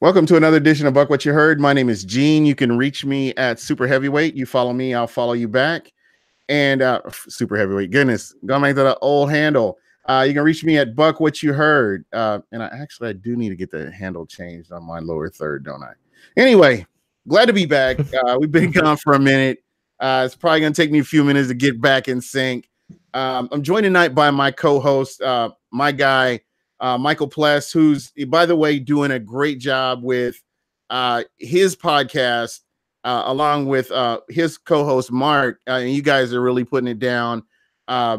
Welcome to another edition of Buck What You Heard. My name is Gene. You can reach me at Super Heavyweight. You follow me, I'll follow you back. And Super Heavyweight, goodness, gonna make that an old handle. You can reach me at Buck What You Heard. And I do need to get the handle changed on my lower third, don't I? Anyway, glad to be back. We've been gone for a minute. It's probably gonna take me a few minutes to get back in sync. I'm joined tonight by my co-host, my guy, Michael Pless, who's, by the way, doing a great job with his podcast, along with his co-host, Mark. And you guys are really putting it down. I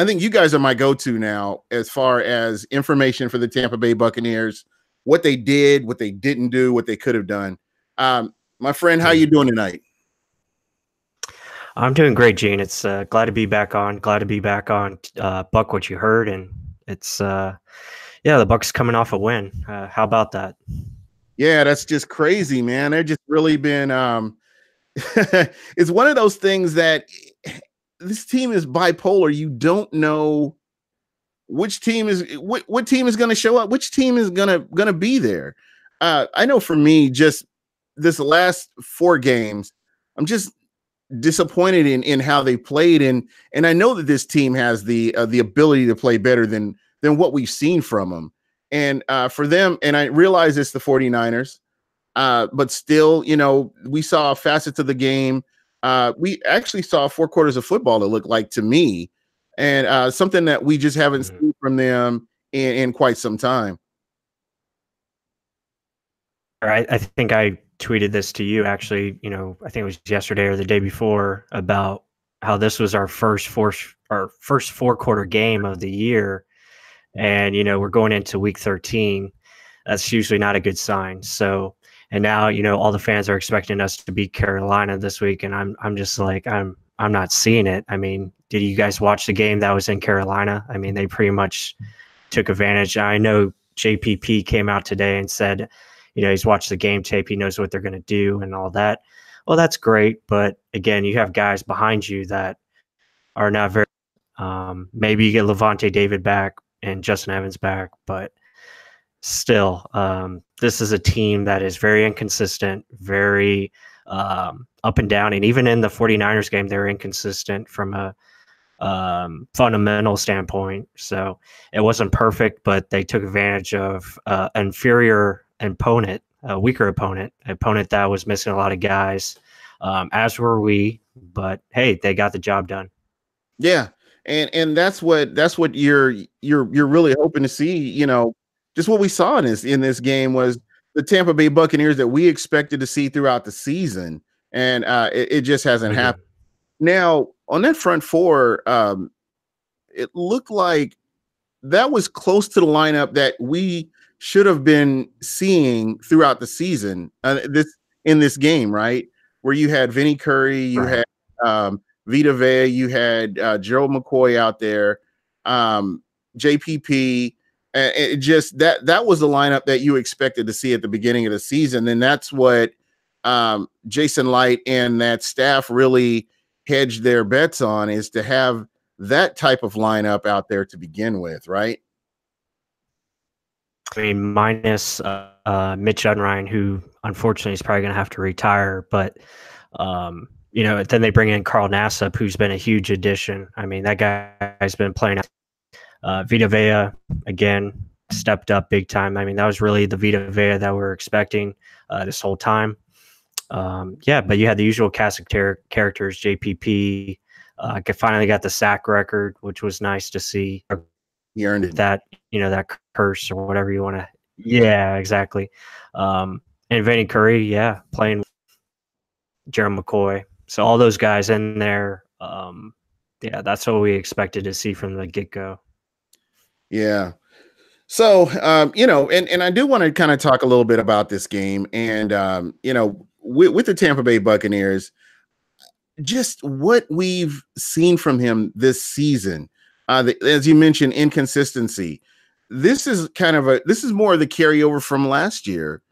think you guys are my go-to now as far as information for the Tampa Bay Buccaneers, what they did, what they didn't do, what they could have done. My friend, how you doing tonight? I'm doing great, Gene. It's glad to be back on. Buck What You Heard, and it's the Bucs coming off a win. How about that? Yeah, that's just crazy, man. They've just really been it's one of those things that this team is bipolar. You don't know which team is what team is going to show up, which team is gonna be there. I know for me, just this last 4 games, I'm just disappointed in how they played, and I know that this team has the ability to play better than what we've seen from them. And for them, and I realize it's the 49ers, but still, we saw facets of the game. We actually saw 4 quarters of football, it looked like to me, and something that we just haven't seen from them in quite some time. I think I tweeted this to you, actually, I think it was yesterday or the day before, about how this was our first 4-quarter game of the year. And, we're going into week 13. That's usually not a good sign. So, and now, all the fans are expecting us to beat Carolina this week. And I'm just like, I'm not seeing it. I mean, did you guys watch the game that was in Carolina? I mean, they pretty much took advantage. I know JPP came out today and said, he's watched the game tape. He knows what they're going to do and all that. Well, that's great. But again, you have guys behind you that are not very, maybe you get Levante David back and Justin Evans back, but still, this is a team that is very inconsistent, very up and down. And even in the 49ers game, they're inconsistent from a fundamental standpoint. So it wasn't perfect, but they took advantage of inferior opponent, a weaker opponent that was missing a lot of guys, as were we. But hey, they got the job done. Yeah, and that's what you're really hoping to see. Just what we saw in this game was the Tampa Bay Buccaneers that we expected to see throughout the season, and it just hasn't happened. Now on that front 4, it looked like that was close to the lineup that we should have been seeing throughout the season. In this game, right, where you had Vinny Curry, you had Vita Vea, you had Gerald McCoy out there, JPP. It just that was the lineup that you expected to see at the beginning of the season, and that's what Jason Light and that staff really hedged their bets on, is to have that type of lineup out there to begin with, right? I mean, minus Mitch Unrein, who unfortunately is probably going to have to retire. But, then they bring in Carl Nassib, who's been a huge addition. I mean, that guy's been playing. Vita Vea, again, stepped up big time. I mean, that was really the Vita Vea that we're expecting this whole time. But you had the usual cast of characters. JPP finally got the sack record, which was nice to see. He earned it. That curse or whatever you want to. Yeah, exactly. And Vinny Curry, playing Gerald McCoy. So all those guys in there. That's what we expected to see from the get-go. Yeah. So, and I do want to kind of talk a little bit about this game, and with the Tampa Bay Buccaneers, just what we've seen from him this season. As you mentioned, inconsistency. This is more of the carryover from last year,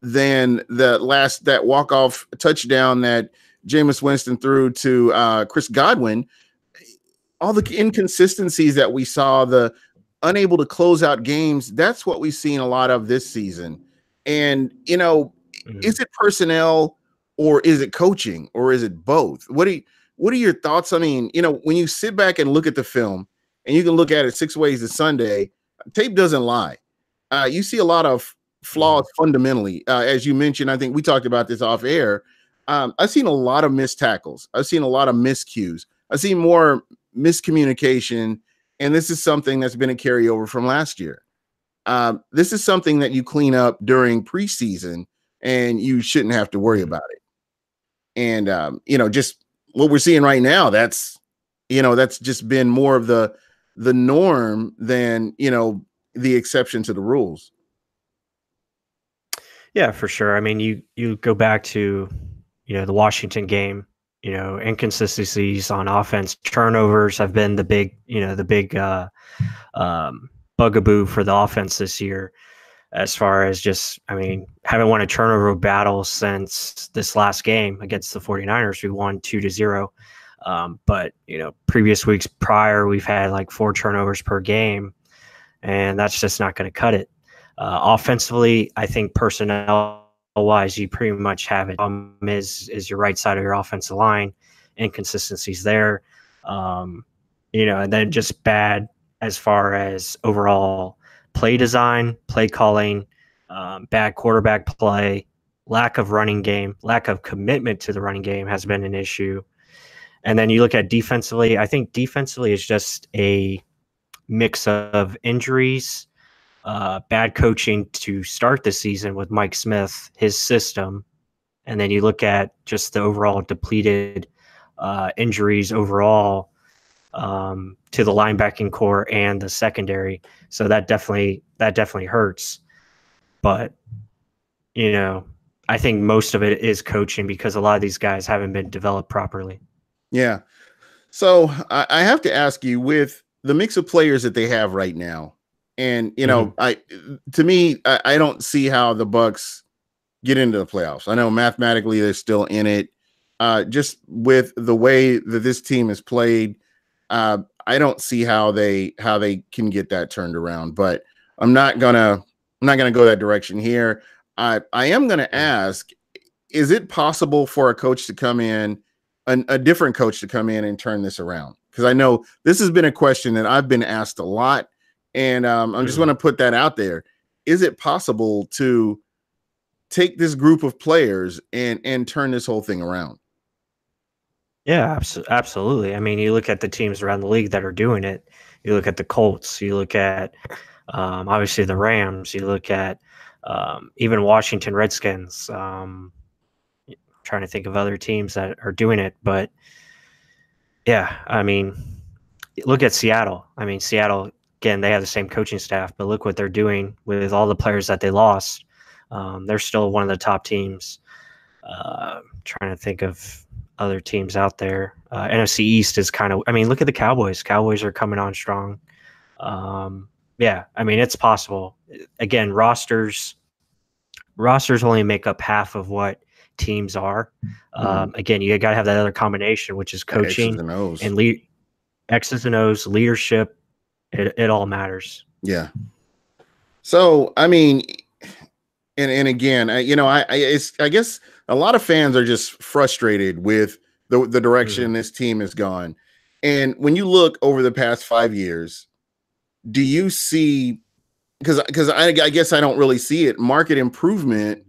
than that walk-off touchdown that Jameis Winston through to Chris Godwin, all the inconsistencies that we saw, the unable to close out games, that's what we've seen a lot of this season. And, is it personnel or is it coaching or is it both? What are your thoughts? I mean, when you sit back and look at the film and you can look at it 6 ways to Sunday, tape doesn't lie. You see a lot of flaws fundamentally. As you mentioned, I think we talked about this off air. I've seen a lot of missed tackles. I've seen a lot of miscues. I've seen more miscommunication, and this is something that's been a carryover from last year. This is something that you clean up during preseason, and you shouldn't have to worry about it. And just what we're seeing right now, that's just been more of the norm than the exception to the rules. Yeah, for sure. I mean, you go back to the Washington game. Inconsistencies on offense, turnovers have been the big bugaboo for the offense this year. As far as haven't won a turnover battle since this last game against the 49ers. We won 2-0. But previous weeks prior, we've had like 4 turnovers per game, and that's just not going to cut it. Offensively, I think personnel-wise, you pretty much have it. Is your right side of your offensive line, inconsistencies there, and then just bad as far as overall play design, play calling, bad quarterback play, lack of running game, lack of commitment to the running game has been an issue. And then you look at defensively, I think defensively is just a mix of injuries, bad coaching to start the season with Mike Smith, his system. And then you look at just the overall depleted injuries overall to the linebacking core and the secondary. So that definitely hurts. But, I think most of it is coaching because a lot of these guys haven't been developed properly. Yeah. So I have to ask you, with the mix of players that they have right now, and, I don't see how the Bucs get into the playoffs. I know mathematically they're still in it. Just with the way that this team has played, I don't see how they can get that turned around, but I'm not gonna go that direction here. I am gonna ask, is it possible for a coach to come in, a different coach to come in and turn this around? Because I know this has been a question that I've been asked a lot, and I'm just going to put that out there. Is it possible to take this group of players and turn this whole thing around? Yeah, absolutely. I mean, you look at the teams around the league that are doing it. You look at the Colts. You look at obviously the Rams. You look at even Washington Redskins. Trying to think of other teams that are doing it, but yeah, I mean, look at Seattle. I mean, Seattle, again, they have the same coaching staff, but look what they're doing with all the players that they lost. They're still one of the top teams. Trying to think of other teams out there. NFC East is look at the Cowboys. Cowboys are coming on strong. Yeah, I mean, it's possible. Again, rosters only make up half of what teams are. Again, you got to have that other combination, which is coaching and X's and O's, leadership. It all matters. Yeah. So, I mean, and again, I guess a lot of fans are just frustrated with the direction this team has gone. And when you look over the past 5 years, do you see, because I guess I don't really see it, market improvement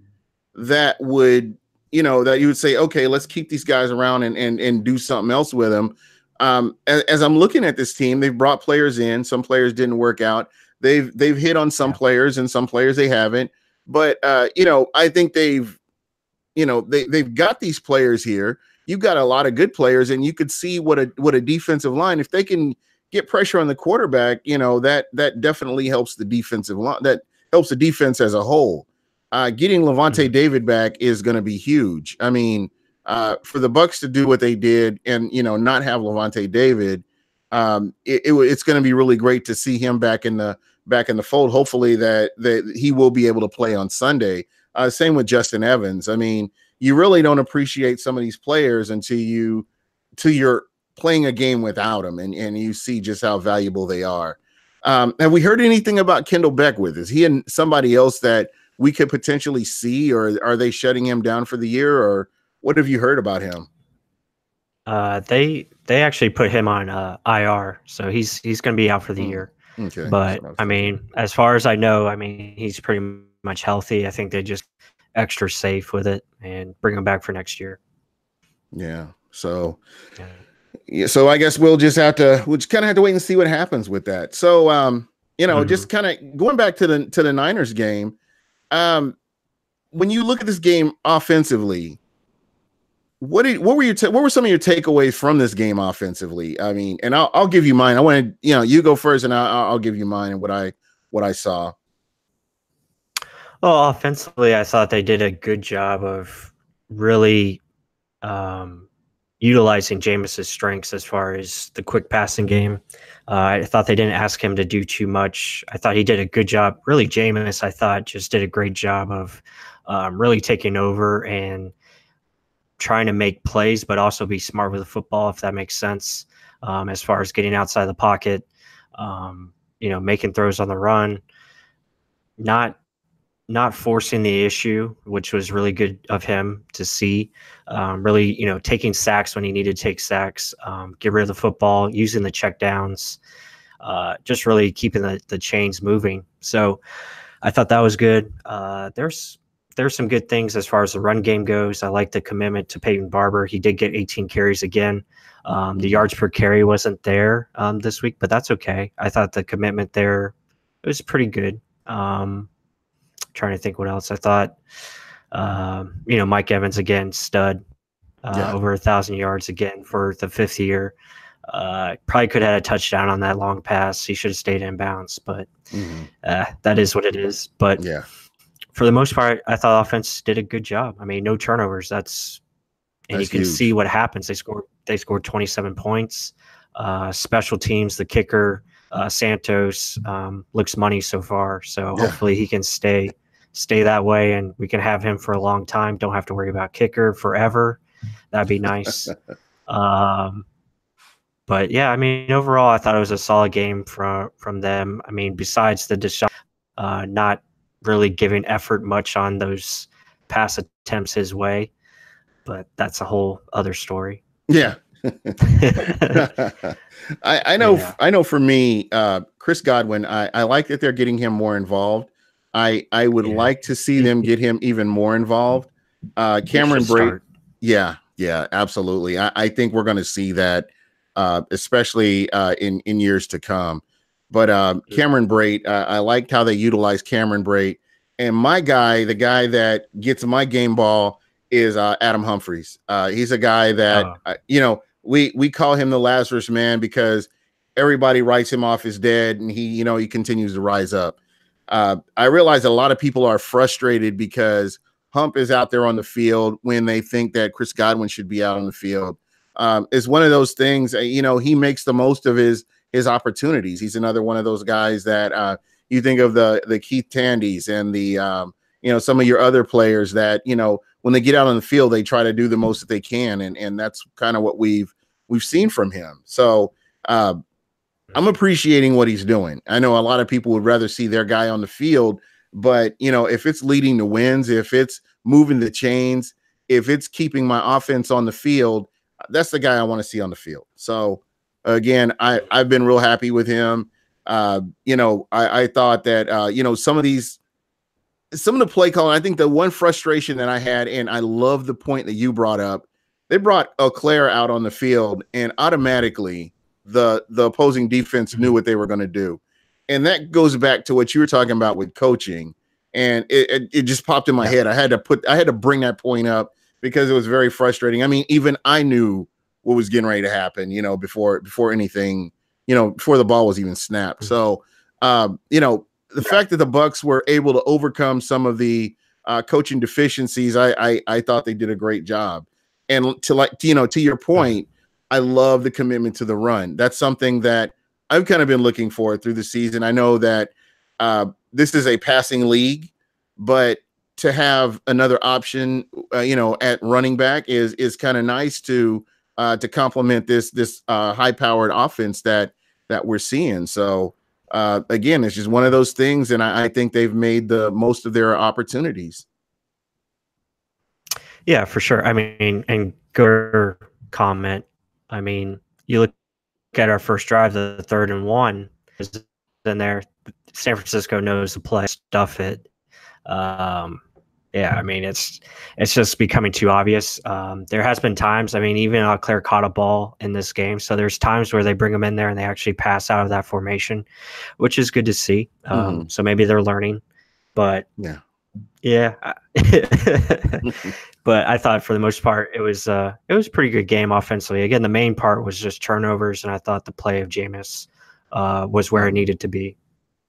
that would, that you would say, okay, let's keep these guys around and do something else with them. As I'm looking at this team, they've brought players in. Some players didn't work out. They've hit on some players, and some players they haven't. But I think they've got these players here. You've got a lot of good players, and you could see what a defensive line, if they can get pressure on the quarterback, that definitely helps the defensive line. That helps the defense as a whole. Getting Lavonte David back is going to be huge. I mean, for the Bucs to do what they did and not have Lavonte David, it's going to be really great to see him back in the fold. Hopefully that he will be able to play on Sunday. Same with Justin Evans. I mean, you really don't appreciate some of these players until you're playing a game without them, and you see just how valuable they are. Have we heard anything about Kendall Beckwith? Is he and somebody else that we could potentially see, or are they shutting him down for the year, or what have you heard about him? They actually put him on IR, so he's going to be out for the year. Okay, but I mean, as far as I know, I mean, he's pretty much healthy. I think they just extra safe with it and bring him back for next year. Yeah. So, so I guess we'll just kind of have to wait and see what happens with that. So, just kind of going back to the Niners game. When you look at this game offensively, what were some of your takeaways from this game offensively? I mean, and I'll give you mine. I want to, you go first, and I'll give you mine and what I saw. Well, offensively, I thought they did a good job of really utilizing Jameis's strengths as far as the quick passing game. I thought they didn't ask him to do too much. I thought he did a good job. Really, Jameis, I thought, just did a great job of really taking over and trying to make plays, but also be smart with the football, if that makes sense, as far as getting outside the pocket, making throws on the run, not forcing the issue, which was really good of him to see. Really, taking sacks when he needed to take sacks, get rid of the football, using the checkdowns, just really keeping the chains moving. So I thought that was good. There's some good things as far as the run game goes. I like the commitment to Peyton Barber. He did get 18 carries again. The yards per carry wasn't there this week, but that's okay. I thought the commitment there was pretty good. Trying to think what else. I thought, Mike Evans again, stud, over 1,000 yards again for the 5th year. Probably could have had a touchdown on that long pass. He should have stayed in bounds, but that is what it is. But yeah. For the most part, I thought offense did a good job. I mean, no turnovers. That's you can see what happens. They scored 27 points. Special teams, the kicker, Santos, looks money so far. So hopefully he can stay that way, and we can have him for a long time. Don't have to worry about kicker forever. That'd be nice. But yeah, I mean, overall, I thought it was a solid game from them. I mean, besides the Deshaun, not really giving effort much on those pass attempts his way, but that's a whole other story. Yeah. I know. Yeah. I know for me, Chris Godwin, I like that they're getting him more involved. I would like to see them get him even more involved. Cameron Brate. Yeah, absolutely. I think we're going to see that, especially in years to come. But Cameron Brate, I liked how they utilized Cameron Brate. And my guy, the guy that gets my game ball, is Adam Humphries. He's a guy that, we call him the Lazarus man because everybody writes him off as dead, and he continues to rise up. I realize a lot of people are frustrated because Hump is out there on the field when they think that Chris Godwin should be out on the field. It's one of those things, he makes the most of his opportunities. He's another one of those guys that you think of the Keith Tandys and the some of your other players that when they get out on the field they try to do the most that they can, and that's kind of what we've seen from him. So I'm appreciating what he's doing. I know a lot of people would rather see their guy on the field, but if it's leading to wins, if it's moving the chains, if it's keeping my offense on the field, that's the guy I want to see on the field. So again, I've been real happy with him. I thought that, some of the play calling, I think the one frustration that I had, and I love the point that you brought up, they brought Auclair out on the field, and automatically the opposing defense knew what they were going to do. And that goes back to what you were talking about with coaching. And it just popped in my head. I had to bring that point up because it was very frustrating. I mean, even I knew what was getting ready to happen, before anything, before the ball was even snapped. So, the fact that the Bucs were able to overcome some of the coaching deficiencies, I thought they did a great job. And to your point, I love the commitment to the run. That's something that I've kind of been looking for through the season. I know that this is a passing league, but to have another option, at running back is kind of nice to complement this high powered offense that we're seeing. So again, it's just one of those things, and I think they've made the most of their opportunities. Yeah, for sure. I mean, and go comment. I mean, you look at our first drive, the 3rd and 1 is in there. San Francisco knows the play, stuff it. Yeah, I mean, it's just becoming too obvious. There has been times, I mean, even Claire caught a ball in this game. So there's times where they bring them in there and they actually pass out of that formation, which is good to see. So maybe they're learning, but yeah. But I thought for the most part, it was a pretty good game offensively. Again, the main part was just turnovers. And I thought the play of Jameis was where it needed to be.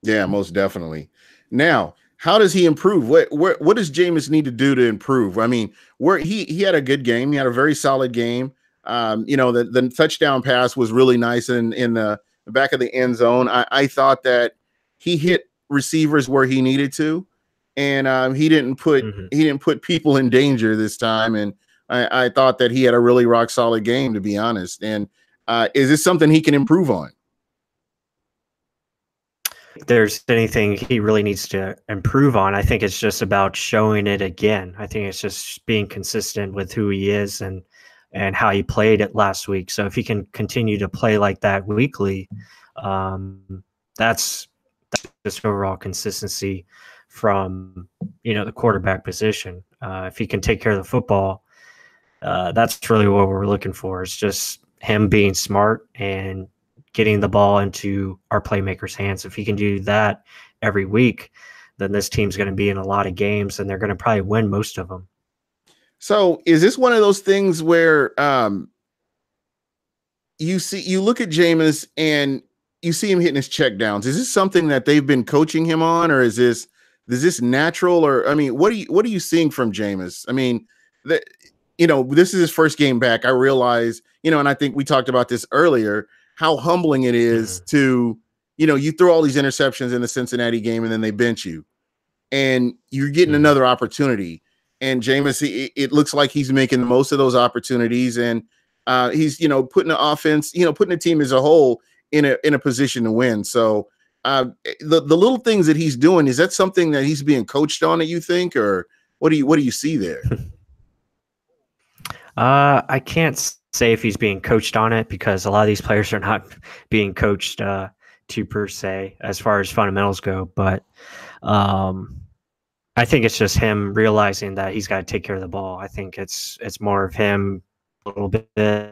Yeah, most definitely. Now, how does he improve? What does Jameis need to do to improve? I mean, where he had a good game. He had a very solid game. The touchdown pass was really nice in the back of the end zone. I thought that he hit receivers where he needed to, and he didn't put people in danger this time. And I thought that he had a really rock solid game, to be honest. And is this something he can improve on? There's anything he really needs to improve on. I think it's just about showing it again. I think it's just being consistent with who he is and how he played it last week. So if he can continue to play like that weekly, that's just overall consistency from the quarterback position. If he can take care of the football, that's really what we're looking for. It's just him being smart and getting the ball into our playmakers' hands. If he can do that every week, then this team's going to be in a lot of games and they're going to probably win most of them. So is this one of those things where you look at Jameis and you see him hitting his check downs? Is this something that they've been coaching him on, or is this natural? Or I mean, what are you seeing from Jameis? I mean, this is his first game back. I realize, and I think we talked about this earlier, how humbling it is to, you throw all these interceptions in the Cincinnati game and then they bench you and you're getting another opportunity. And Jameis, it looks like he's making the most of those opportunities. And he's, putting the offense, putting the team as a whole in a position to win. So the little things that he's doing, is that something that he's being coached on, that you think, or what do you see there? I can't say if he's being coached on it, because a lot of these players are not being coached to per se as far as fundamentals go. But I think it's just him realizing that he's got to take care of the ball. I think it's more of him a little bit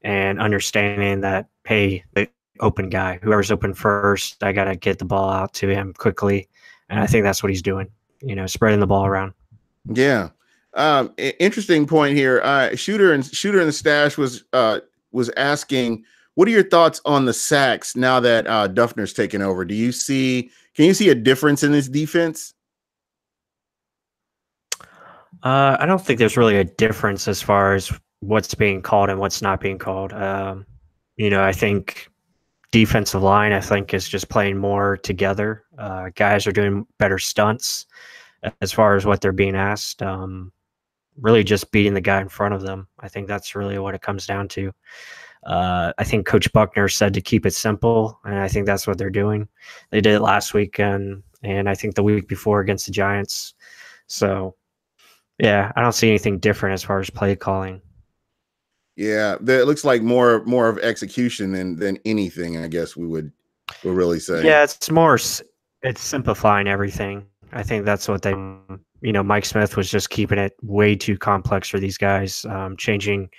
and understanding that, hey, the open guy, whoever's open first, I got to get the ball out to him quickly. And I think that's what he's doing, spreading the ball around. Yeah. Interesting point here. Shooter in the stash was asking, what are your thoughts on the sacks now that Duffner's taken over? Can you see a difference in this defense? I don't think there's really a difference as far as what's being called and what's not being called. I think defensive line, is just playing more together. Guys are doing better stunts as far as what they're being asked. Really just beating the guy in front of them. I think that's really what it comes down to. I think Coach Buckner said to keep it simple, and I think that's what they're doing. They did it last week and I think the week before against the Giants. So, yeah, I don't see anything different as far as play calling. Yeah, it looks like more of execution than anything, I guess we'll really say. Yeah, it's simplifying everything. I think that's what they, Mike Smith was just keeping it way too complex for these guys, changing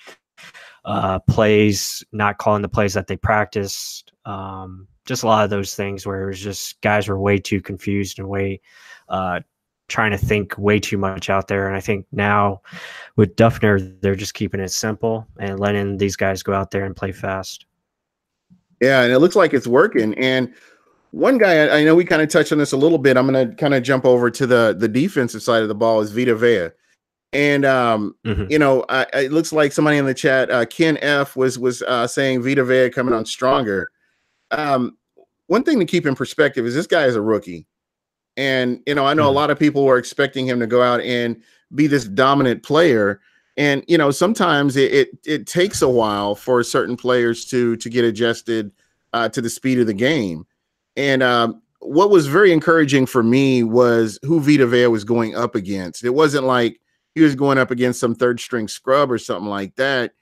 plays, not calling the plays that they practiced. Just a lot of those things where it was just guys were way too confused and way trying to think way too much out there. And I think now with Duffner, they're just keeping it simple and letting these guys go out there and play fast. Yeah, and it looks like it's working. And one guy, I know we kind of touched on this a little bit. I'm going to kind of jump over to the defensive side of the ball, is Vita Vea. And, it looks like somebody in the chat, Ken F was saying Vita Vea coming on stronger. One thing to keep in perspective is this guy is a rookie. And, I know a Mhm. lot of people were expecting him to go out and be this dominant player. And, sometimes it takes a while for certain players to get adjusted to the speed of the game. And what was very encouraging for me was who Vita Vea was going up against. It wasn't like he was going up against some third string scrub or something like that.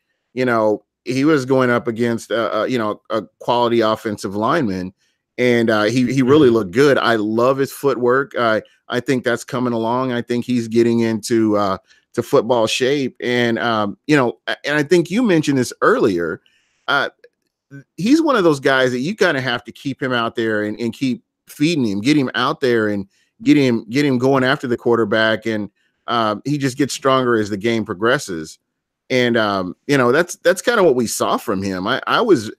He was going up against, a quality offensive lineman, and he really Mhm. looked good. I love his footwork. I think that's coming along. I think he's getting into to football shape, and and I think you mentioned this earlier. Uh, he's one of those guys that you kind of have to keep him out there and keep feeding him, get him out there and get him going after the quarterback, and he just gets stronger as the game progresses. And that's kind of what we saw from him. I was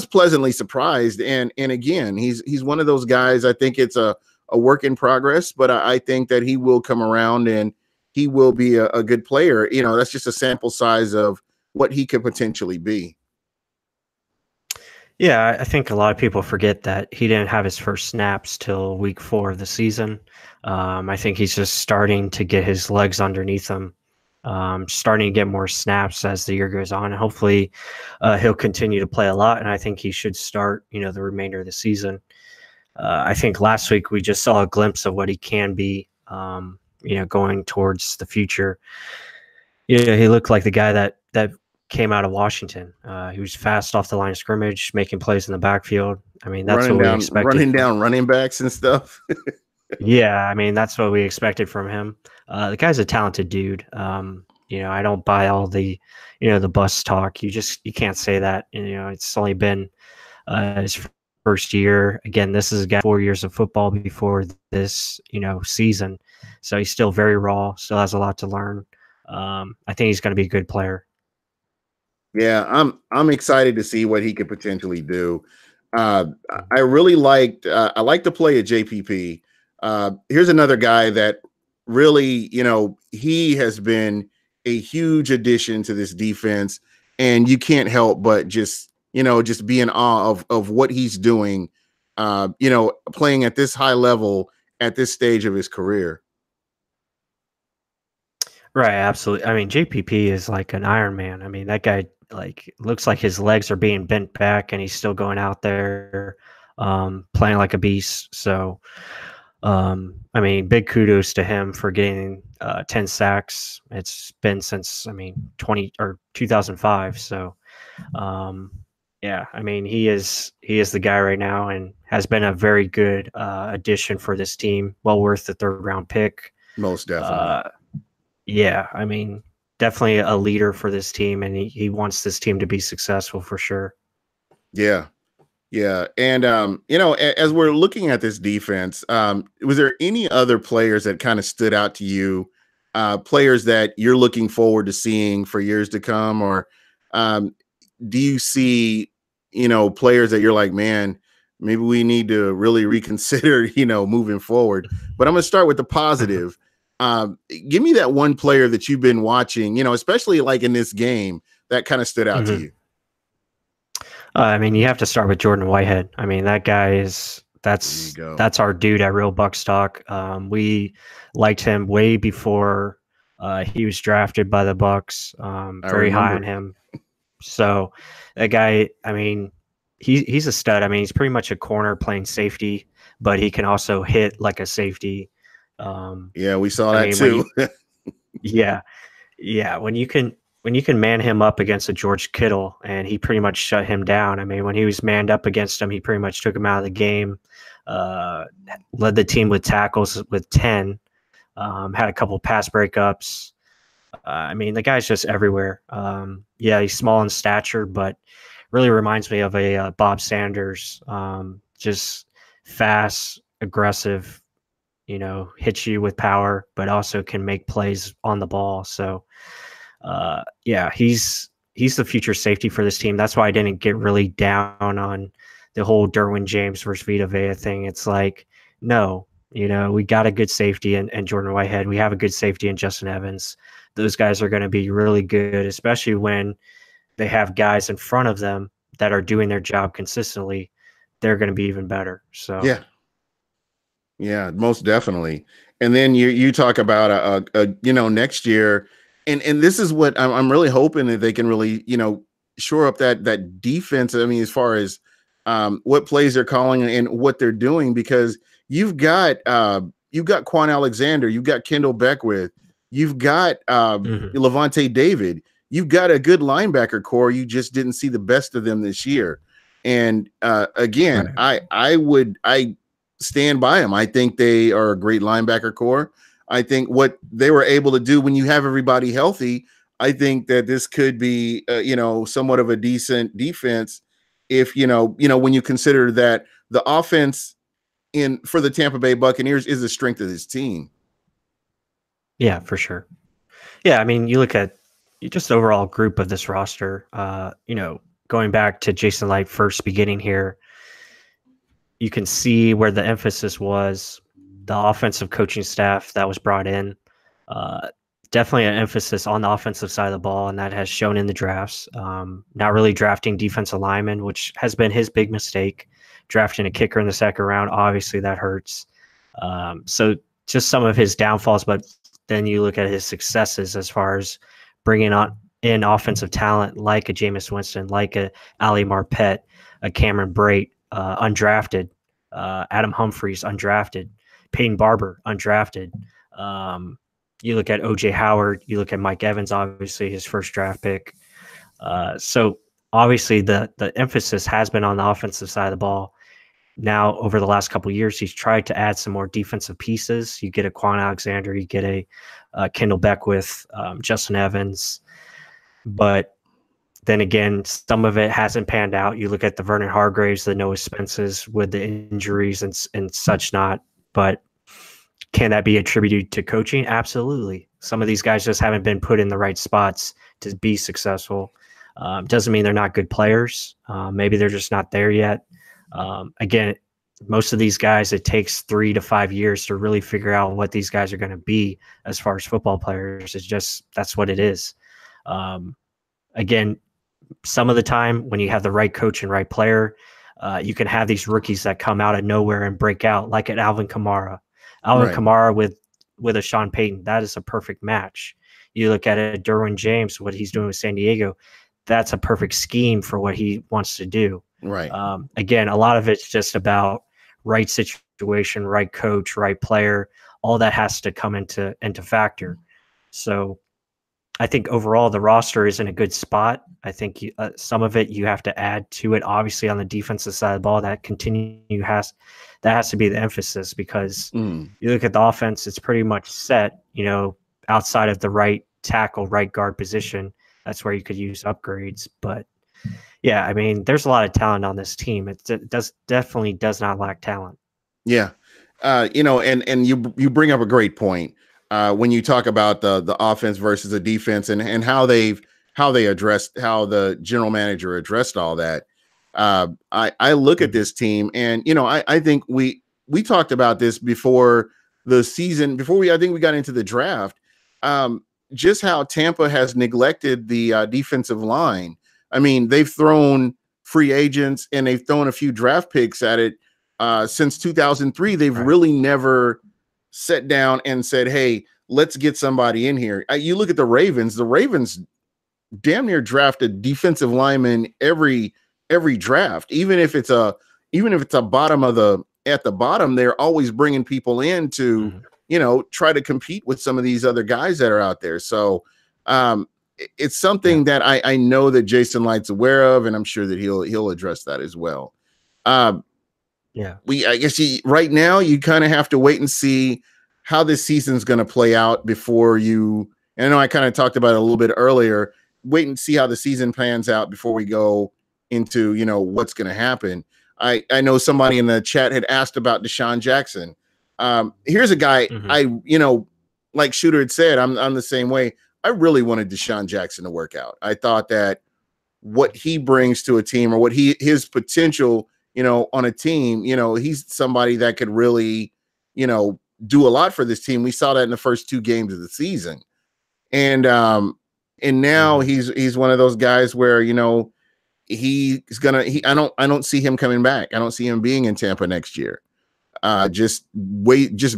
pleasantly surprised, and again, he's one of those guys. I think it's a work in progress, but I think that he will come around and he will be a good player. That's just a sample size of what he could potentially be. Yeah, I think a lot of people forget that he didn't have his first snaps till week 4 of the season. I think he's just starting to get his legs underneath him, starting to get more snaps as the year goes on. And hopefully, he'll continue to play a lot. And I think he should start, the remainder of the season. I think last week we just saw a glimpse of what he can be, going towards the future. Yeah, he looked like the guy that came out of Washington. He was fast off the line of scrimmage, making plays in the backfield. I mean, that's running what we down expected running from. down running backs and stuff. Yeah, I mean, that's what we expected from him. The guy's a talented dude. I don't buy all the, the bus talk. You can't say that. It's only been his first year. Again, this is a guy 4 years of football before this, season. So he's still very raw, still has a lot to learn. I think he's going to be a good player. Yeah, I'm excited to see what he could potentially do. I really liked I like the play at JPP. Here's another guy that really, he has been a huge addition to this defense, and you can't help but just be in awe of what he's doing. Playing at this high level at this stage of his career. Right, absolutely. I mean, JPP is like an Iron Man. I mean, that guy like looks like his legs are being bent back, and he's still going out there, playing like a beast. So, I mean, big kudos to him for getting 10 sacks. It's been since 20 or 2005. So, um, yeah, I mean, he is the guy right now, and has been a very good addition for this team. Well worth the third round pick. Most definitely. Uh, yeah, I mean, definitely a leader for this team, and he wants this team to be successful for sure. Yeah. Yeah, and as we're looking at this defense, was there any other players that kind of stood out to you? Players that you're looking forward to seeing for years to come, or um, do you see, players that you're like, man, maybe we need to really reconsider, moving forward? But I'm going to start with the positive. Give me that one player that you've been watching, especially like in this game that kind of stood out to Mhm. you. I mean, you have to start with Jordan Whitehead. I mean, that guy is There you that's go. that's our dude at Real Buck Stock. We liked him way before he was drafted by the Bucks. I Very high on remember. him. So that guy, I mean, he's a stud. I mean, he's pretty much a corner playing safety, but he can also hit like a safety. Um, Yeah, we saw I that mean, when too. you yeah, yeah, when you can man him up against a George Kittle, and he pretty much shut him down. I mean, when he was manned up against him, he pretty much took him out of the game. Uh, Led the team with tackles with 10. Had a couple pass breakups. I mean, the guy's just everywhere. Yeah, he's small in stature, but really reminds me of a Bob Sanders. Just fast, aggressive. Hits you with power, but also can make plays on the ball. So yeah, he's the future safety for this team. That's why I didn't get really down on the whole Derwin James versus Vita Vea thing. It's like, no, we got a good safety and Jordan Whitehead. We have a good safety in Justin Evans. Those guys are going to be really good, especially when they have guys in front of them that are doing their job consistently. They're going to be even better. So Yeah. Yeah, most definitely. And then you talk about next year, and this is what I'm really hoping that they can really shore up that defense. I mean, as far as what plays they're calling and what they're doing, because you've got Quan Alexander, you've got Kendall Beckwith, you've got Levante David, you've got a good linebacker core. You just didn't see the best of them this year. And again, Right. I stand by them. I think they are a great linebacker core. I think what they were able to do when you have everybody healthy, I think that this could be, somewhat of a decent defense. If when you consider that the offense for the Tampa Bay Buccaneers is the strength of this team. Yeah, for sure. Yeah, I mean, you look at just the overall group of this roster. Going back to Jason Light first beginning here, you can see where the emphasis was. The offensive coaching staff that was brought in, uh, definitely an emphasis on the offensive side of the ball, and that has shown in the drafts. Not really drafting defensive linemen, which has been his big mistake. Drafting a kicker in the second round, obviously that hurts. So just some of his downfalls, but then you look at his successes as far as bringing on in offensive talent like a Jameis Winston, like a Ali Marpet, a Cameron Brate, undrafted, Adam Humphries, undrafted, Peyton Barber, undrafted. You look at OJ Howard, you look at Mike Evans, obviously his first draft pick. So obviously the emphasis has been on the offensive side of the ball. Now, over the last couple of years, he's tried to add some more defensive pieces. You get a Quan Alexander, you get a Kendall Beckwith, Justin Evans. But then again, some of it hasn't panned out. You look at the Vernon Hargraves, the Noah Spences with the injuries and such not. But can that be attributed to coaching? Absolutely. Some of these guys just haven't been put in the right spots to be successful. Doesn't mean they're not good players. Maybe they're just not there yet. Again, most of these guys, it takes 3 to 5 years to really figure out what these guys are going to be as far as football players. It's just, that's what it is. Again, some of the time when you have the right coach and right player, you can have these rookies that come out of nowhere and break out, like at Alvin Kamara. Alvin Kamara with a Sean Payton, that is a perfect match. You look at it, Derwin James, what he's doing with San Diego, that's a perfect scheme for what he wants to do. Right. Again, a lot of it's just about right situation, right coach, right player. All that has to come into factor. So I think overall the roster is in a good spot. I think some of it you have to add to it. Obviously, on the defensive side of the ball, that has to be the emphasis, because you look at the offense, it's pretty much set. Outside of the right tackle, right guard position, that's where you could use upgrades. But yeah, I mean, there's a lot of talent on this team. It definitely does not lack talent. Yeah, and you bring up a great point when you talk about the offense versus the defense and how the general manager addressed all that. I look at this team, and I think we talked about this before the season, I think we got into the draft. Just how Tampa has neglected the defensive line. I mean, they've thrown free agents and they've thrown a few draft picks at it since 2003. They've really never sat down and said, "Hey, let's get somebody in here." You look at the Ravens. The Ravens damn near drafted defensive linemen every draft, even if it's a bottom of at the bottom. They're always bringing people in to try to compete with some of these other guys that are out there. So it's something that I know that Jason Light's aware of, and I'm sure that he'll address that as well. I guess right now you kind of have to wait and see how this season's going to play out before you. And I know I kind of talked about it a little bit earlier. Wait and see how the season pans out before we go into what's going to happen. I know somebody in the chat had asked about Deshaun Jackson. Here's a guy like Shooter had said, I'm the same way. I really wanted Deshaun Jackson to work out. I thought that what he brings to a team, or what his potential, on a team, he's somebody that could really, do a lot for this team. We saw that in the first 2 games of the season. And now he's one of those guys where, I don't see him coming back. I don't see him being in Tampa next year. Just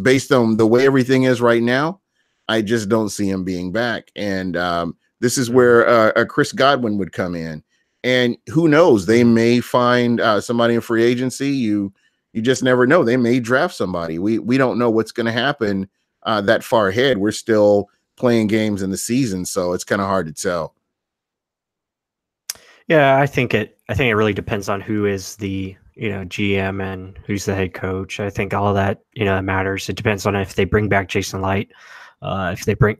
based on the way everything is right now, I just don't see him being back. And this is where a Chris Godwin would come in. And who knows? They may find somebody in free agency. You just never know. They may draft somebody. We don't know what's going to happen that far ahead. We're still playing games in the season, so it's kind of hard to tell. Yeah, I think it really depends on who is the GM and who's the head coach. I think all of that matters. It depends on if they bring back Jason Light. If they bring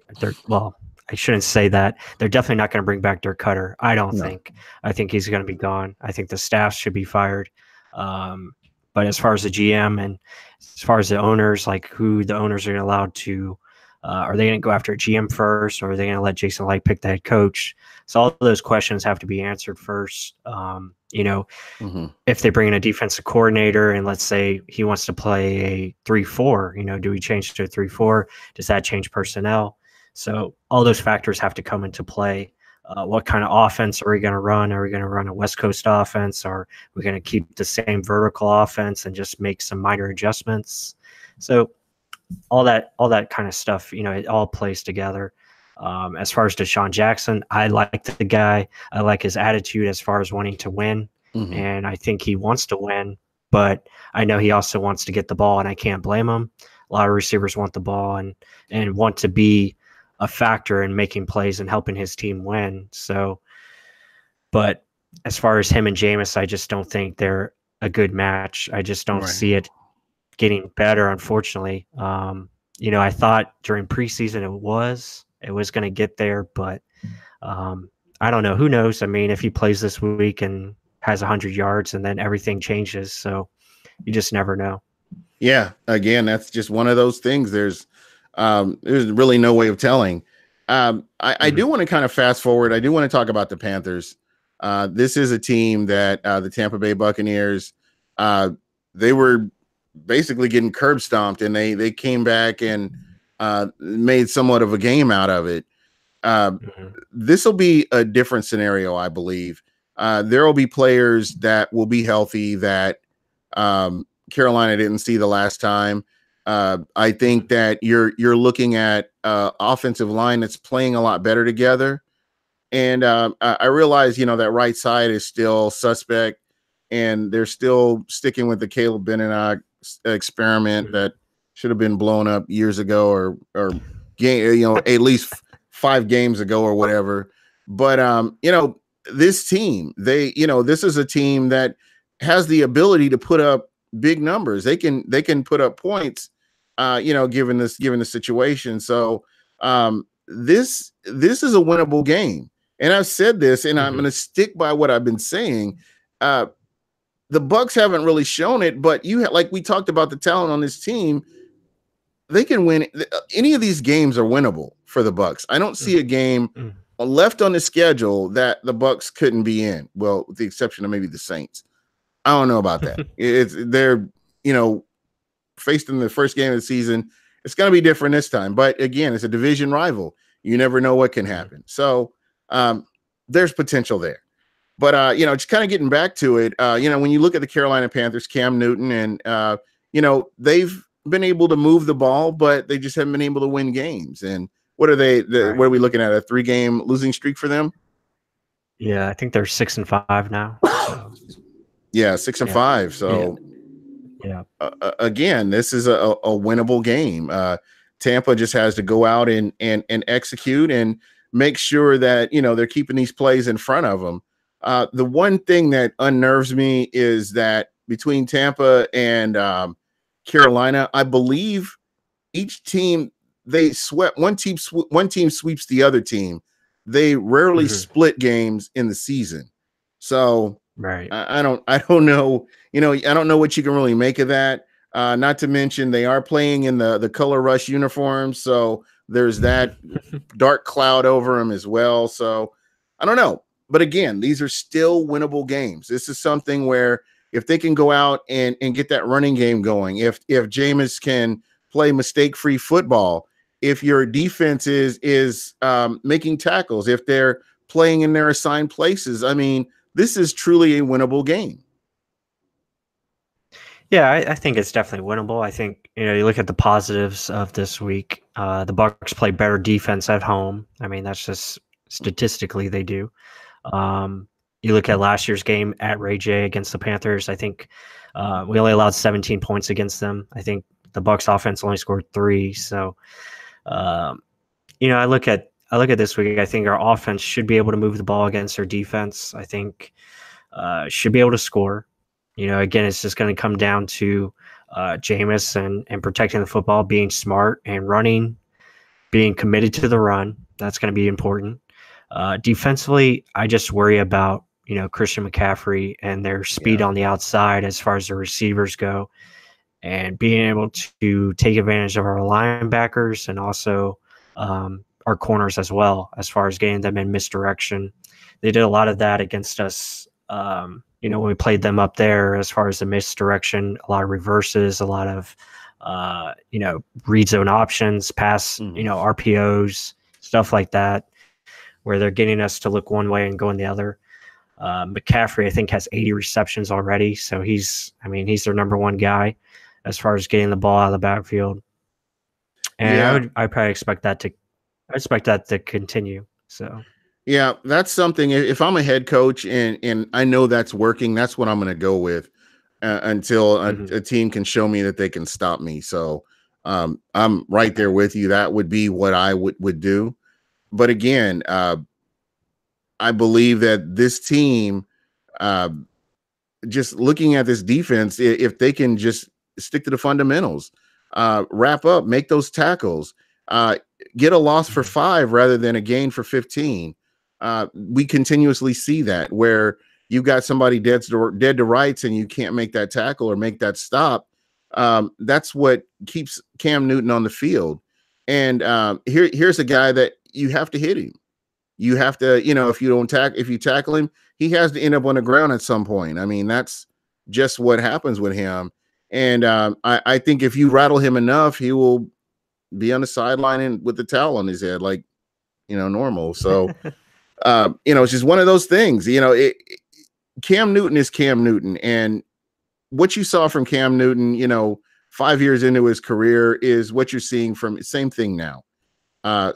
I shouldn't say that. They're definitely not going to bring back Dirk Cutter. I don't think. I think he's going to be gone. I think the staff should be fired. But as far as the GM and as far as the owners, like who the owners are allowed to, are they going to go after a GM first, or are they going to let Jason Light pick the head coach? So all of those questions have to be answered first. If they bring in a defensive coordinator and let's say he wants to play a 3-4, do we change to a 3-4? Does that change personnel? So all those factors have to come into play. What kind of offense are we going to run? Are we going to run a West Coast offense? Or are we going to keep the same vertical offense and just make some minor adjustments? So all that kind of stuff, it all plays together. As far as Deshaun Jackson, I like the guy. I like his attitude as far as wanting to win. And I think he wants to win, but I know he also wants to get the ball, and I can't blame him. A lot of receivers want the ball and want to be a factor in making plays and helping his team win. So, but as far as him and Jameis, I just don't think they're a good match. I just don't see it getting better, unfortunately. I thought during preseason it was going to get there, but I don't know. Who knows? I mean, if he plays this week and has 100 yards and then everything changes. So you just never know. Yeah. Again, that's just one of those things. There's really no way of telling. I do want to kind of fast forward. I do want to talk about the Panthers. This is a team that the Tampa Bay Buccaneers, they were basically getting curb stomped, and they came back and made somewhat of a game out of it. This will be a different scenario, I believe. There will be players that will be healthy that Carolina didn't see the last time. I think that you're looking at offensive line that's playing a lot better together. And I realize, that right side is still suspect, and they're still sticking with the Caleb Benenoch experiment that should have been blown up years ago or game, at least 5 games ago or whatever. But, this team, this is a team that has the ability to put up big numbers. They can put up points, given the situation. So this is a winnable game. And I've said this, and I'm going to stick by what I've been saying. The Bucs haven't really shown it, but like we talked about the talent on this team, they can win. Any of these games are winnable for the Bucs. I don't see a game left on the schedule that the Bucs couldn't be in. Well, with the exception of maybe the Saints. I don't know about that. They're faced in the first game of the season. It's going to be different this time. But again, it's a division rival. You never know what can happen. So there's potential there. But, just kind of getting back to it, when you look at the Carolina Panthers, Cam Newton, and, they've been able to move the ball, but they just haven't been able to win games. And what are they? What are we looking at? A 3-game losing streak for them? Yeah, I think they're 6-5 now. So. Yeah, 6-5. So, yeah. Again, this is a winnable game. Tampa just has to go out and execute and make sure that they're keeping these plays in front of them. The one thing that unnerves me is that between Tampa and Carolina, I believe each team they swept one team sweeps the other team. They rarely split games in the season. So I don't know. I don't know what you can really make of that. Not to mention they are playing in the Color Rush uniforms, so there's that dark cloud over them as well. So I don't know. But again, these are still winnable games. This is something where if they can go out and get that running game going, if Jameis can play mistake-free football, if your defense is making tackles, if they're playing in their assigned places, I mean, this is truly a winnable game. Yeah, I think it's definitely winnable. I think, you look at the positives of this week. The Bucs play better defense at home. I mean, that's just statistically they do. You look at last year's game at Ray J against the Panthers. I think we only allowed 17 points against them. I think the Bucs offense only scored 3. So, um, I look at this week. I think our offense should be able to move the ball against their defense. I think should be able to score. Again, it's just going to come down to Jameis and protecting the football, being smart and running, being committed to the run. That's going to be important. Defensively, I just worry about Christian McCaffrey and their speed Yeah. on the outside as far as the receivers go, and being able to take advantage of our linebackers and also our corners as well, as far as getting them in misdirection. They did a lot of that against us, when we played them up there, as far as the misdirection, a lot of reverses, a lot of, read zone options, pass, RPOs, stuff like that, where they're getting us to look one way and going the other. McCaffrey, I think, has 80 receptions already. So he's their number one guy as far as getting the ball out of the backfield. And I probably expect that to continue. So Yeah, that's something. If I'm a head coach and I know that's working, that's what I'm going to go with until a team can show me that they can stop me. So I'm right there with you. That would be what I would do. But again, I believe that this team, just looking at this defense, if they can just stick to the fundamentals, wrap up, make those tackles, get a loss for 5 rather than a gain for 15. We continuously see that where you got somebody dead to rights and you can't make that tackle or make that stop. That's what keeps Cam Newton on the field. And here's a guy that you have to hit him. You have to, if you tackle him, he has to end up on the ground at some point. I mean, that's just what happens with him. And I think if you rattle him enough, he will be on the sideline and with the towel on his head, like, normal. So, it's just one of those things, Cam Newton is Cam Newton. And what you saw from Cam Newton, 5 years into his career is what you're seeing from same thing now.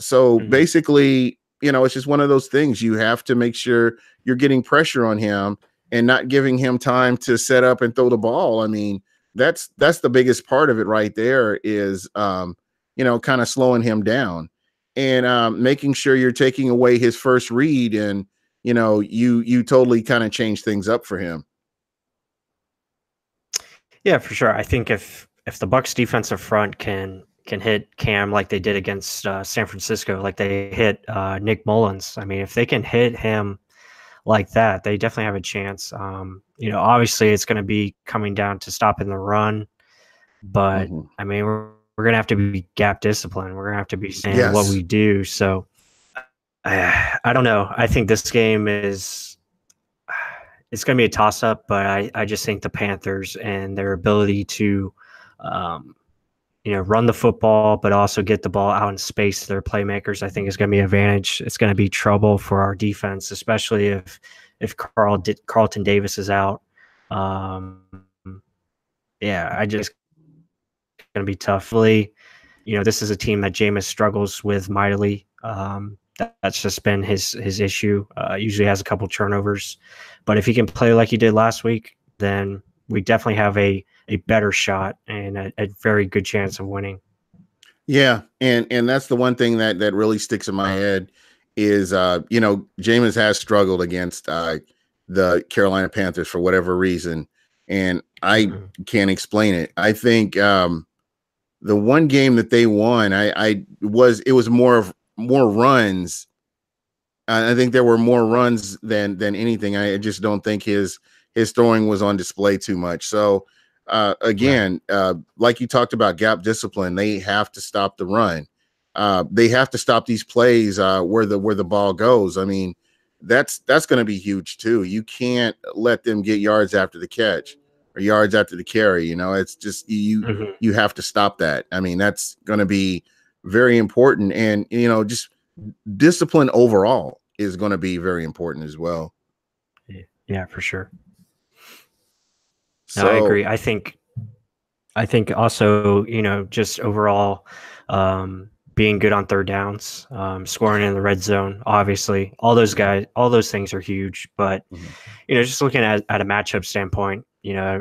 So basically, it's just one of those things. You have to make sure you're getting pressure on him and not giving him time to set up and throw the ball. I mean, that's the biggest part of it right there is, kind of slowing him down and making sure you're taking away his first read. And, you totally kind of change things up for him. Yeah, for sure. I think if the Bucs defensive front can hit Cam like they did against San Francisco, like they hit Nick Mullins. I mean, if they can hit him like that, they definitely have a chance. Obviously it's going to be coming down to stopping the run, but I mean, we're going to have to be gap disciplined. We're going to have to be saying what we do. So I don't know. I think this game it's going to be a toss up, but I just think the Panthers and their ability to, run the football, but also get the ball out in space to their playmakers, I think is going to be an advantage. It's going to be trouble for our defense, especially if Carlton Davis is out. I just going to be tough. This is a team that Jameis struggles with mightily. That's just been his issue. Usually has a couple turnovers, but if he can play like he did last week, then we definitely have a better shot and a very good chance of winning. Yeah, and that's the one thing that really sticks in my head is Jameis has struggled against the Carolina Panthers for whatever reason, and I can't explain it. I think the one game that they won, it was more runs. I think there were more runs than anything. I just don't think his throwing was on display too much. So again, like you talked about gap discipline, they have to stop the run. They have to stop these plays where the ball goes. I mean, that's going to be huge too. You can't let them get yards after the catch or yards after the carry. It's just you have to stop that. I mean, that's going to be very important, and just discipline overall is going to be very important as well. Yeah, for sure. So no, I agree. I think I think also, just overall, being good on third downs, scoring in the red zone, obviously, all those things are huge. But, Mhm. just looking at a matchup standpoint,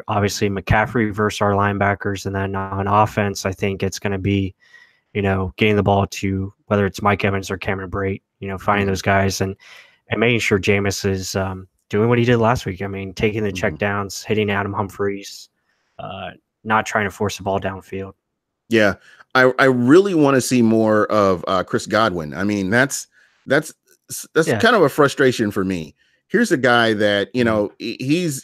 obviously McCaffrey versus our linebackers. And then on offense, I think it's going to be, getting the ball to whether it's Mike Evans or Cameron Brate, finding Mhm. those guys and making sure Jameis is doing what he did last week. I mean, taking the check Mhm. downs, hitting Adam Humphries, uh, not trying to force the ball downfield. Yeah, I really want to see more of Chris Godwin. I mean, that's that's Yeah. kind of a frustration for me. Here's a guy that Mhm.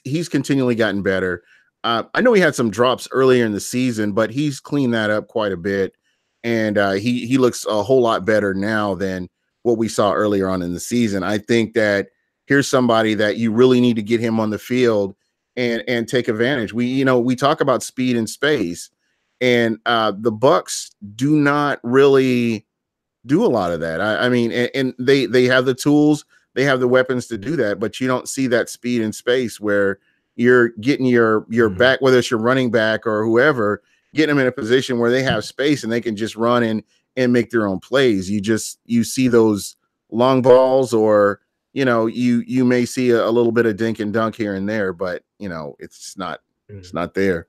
he's continually gotten better. I know he had some drops earlier in the season, but he's cleaned that up quite a bit, and he looks a whole lot better now than what we saw earlier on in the season. I think that here's somebody that you really need to get him on the field and take advantage. We talk about speed and space, and the Bucs do not really do a lot of that. I mean, and they have the tools, they have the weapons to do that, but you don't see that speed and space where you're getting your Mhm. back, whether it's your running back or whoever, getting them in a position where they have space and they can just run and make their own plays. You see those long balls, or you may see a little bit of dink and dunk here and there, but it's Mhm. not there.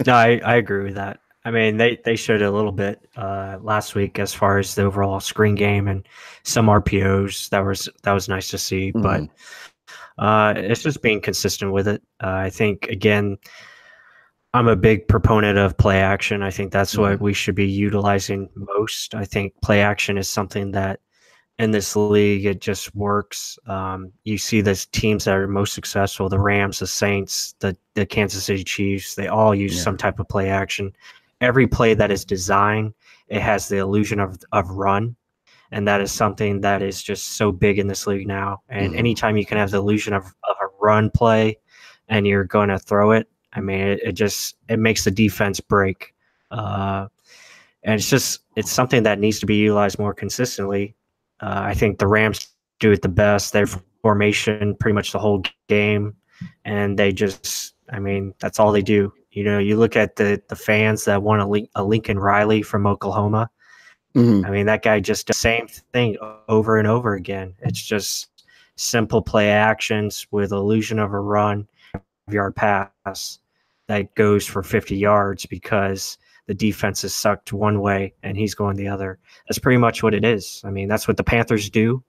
No, I agree with that. I mean, they showed a little bit last week as far as the overall screen game and some RPOs. That was nice to see, but Mhm. it's just being consistent with it. I think again, I'm a big proponent of play action. I think that's what Mhm. we should be utilizing most. I think play action is something that in this league it just works. You see the teams that are most successful, the Rams, the Saints, the Kansas City Chiefs, they all use Yeah. some type of play action. Every play that is designed, it has the illusion of run. And that is something that is just so big in this league now. And Mhm. anytime you can have the illusion of a run play and you're going to throw it, I mean, it makes the defense break. Uh, and it's something that needs to be utilized more consistently. I think the Rams do it the best. Their formation pretty much the whole game, and I mean, that's all they do. You look at the fans that want a Lincoln Riley from Oklahoma. Mhm. I mean, that guy just does the same thing over and over again. It's just simple play actions with illusion of a run, yard pass that goes for 50 yards because the defense is sucked one way and he's going the other. That's pretty much what it is. I mean, that's what the Panthers do.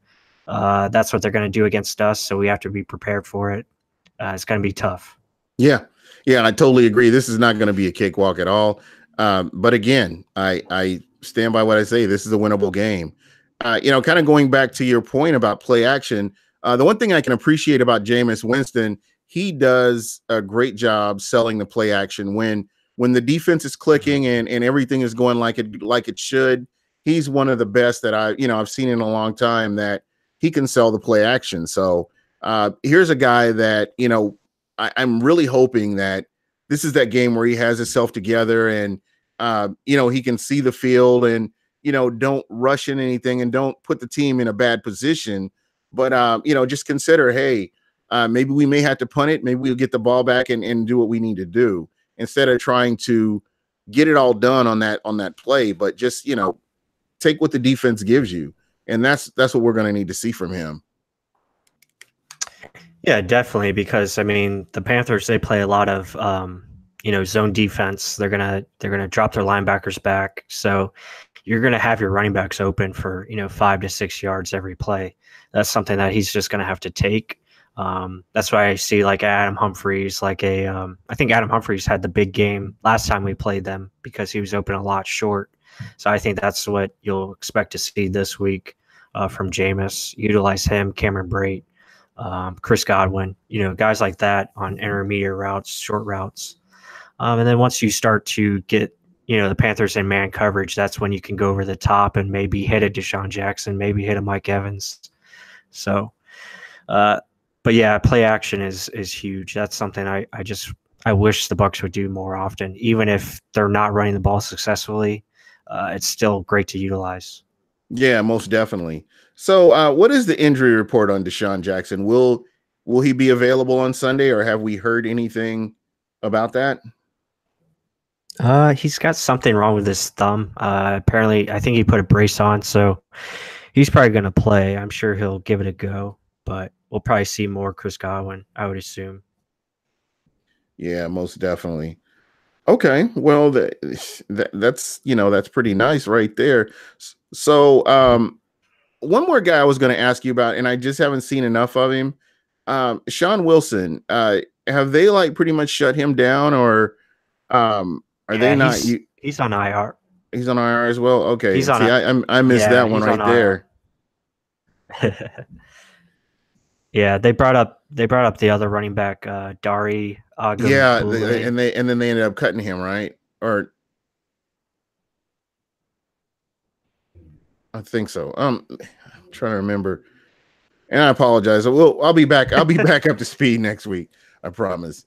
That's what they're going to do against us. So we have to be prepared for it. It's going to be tough. Yeah. Yeah, I totally agree. This is not going to be a cakewalk at all. But again, I stand by what I say. This is a winnable game. Kind of going back to your point about play action, the one thing I can appreciate about Jameis Winston, he does a great job selling the play action when the defense is clicking and everything is going like it should. He's one of the best that I've seen in a long time, that he can sell the play action. So here's a guy that I'm really hoping that this is that game where he has himself together, and he can see the field, and don't rush in anything and don't put the team in a bad position. But just consider, hey, maybe we may have to punt it. Maybe we'll get the ball back and do what we need to do, instead of trying to get it all done on that play. But just take what the defense gives you, and that's what we're going to need to see from him. Yeah, definitely. Because I mean, the Panthers they play a lot of zone defense. They're gonna drop their linebackers back, so you're gonna have your running backs open for 5 to 6 yards every play. That's something that he's just gonna have to take. That's why I see like Adam Humphries, I think Adam Humphries had the big game last time we played them because he was open a lot short. So I think that's what you'll expect to see this week from Jameis. Utilize him, Cameron Brate, Chris Godwin, guys like that on intermediate routes, short routes. And then once you start to get, the Panthers in man coverage, that's when you can go over the top and maybe hit a Deshaun Jackson, maybe hit a Mike Evans. So, uh, but yeah, play action is huge. That's something I wish the Bucs would do more often, even if they're not running the ball successfully. It's still great to utilize. Yeah, most definitely. So, what is the injury report on Deshaun Jackson? Will he be available on Sunday, or have we heard anything? about that? He's got something wrong with his thumb. Apparently, I think he put a brace on, so he's probably going to play. I'm sure he'll give it a go, but we'll probably see more Chris Godwin, I would assume. Yeah, most definitely. Okay, well, that's that's pretty nice right there. So, one more guy I was going to ask you about, and I just haven't seen enough of him. Sean Wilson. Have they like pretty much shut him down, or are they Yeah, not? he's on IR. He's on IR as well. Okay, He's on see, a I missed yeah, that one he's on right IR. there. Yeah, they brought up the other running back, Dari Yeah, Agambule. and then they ended up cutting him, right? Or I think so. I'm trying to remember. And I apologize. I'll be back. I'll be back up to speed next week. I promise.